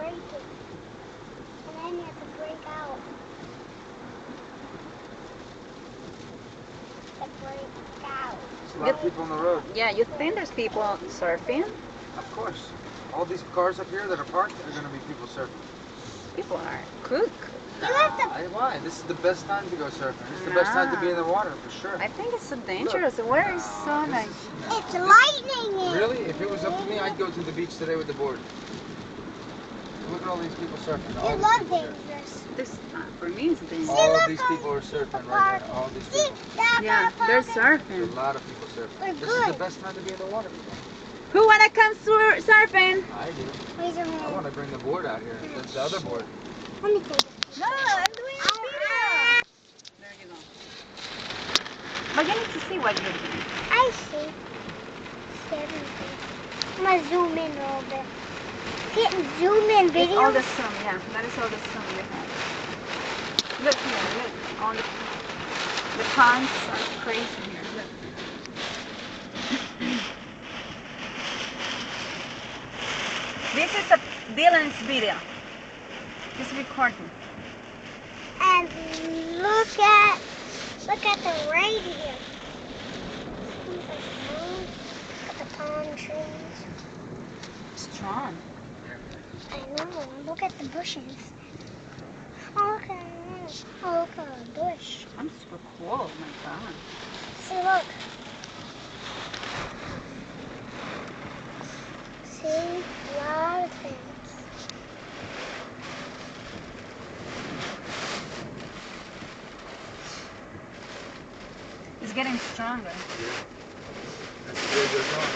break it. And then you have to break out. To break out. There's a lot of people on the road. Yeah, you think there's people surfing? Of course. All these cars up here that are parked are going to be people surfing. People are cook. Why? This is the best time to go surfing. This is the best time to be in the water, for sure. I think it's so dangerous. Where is so like... It's lightning. Really? If it was up to me, I'd go to the beach today with the board. Look at all these people surfing. You love dangerous. This, for me, it's dangerous. All of these people are surfing right now. All these people. Yeah, they're There's surfing. a lot of people surfing. This is the best time to be in the water. Who wanna come surfing? I do. Raise your I hand. want to bring the board out here. That's the other board. Let me take it. No, I'm doing a video. There you go. But you need to see what you're doing. I see. 70. I'm gonna zoom in a little bit. Getting zoom in It's video. all the sun, yeah. That is all the sun you have. Look here, look. All the ponds are crazy here. Look. This is a Dylan's video. He's recording. And look at the right here. Look at the palm trees. Strong. I know. Look at the bushes. Oh, look at the bush. I'm super cool. Oh my god. See, look. See, a lot of things. It's getting stronger. That's the way they're going.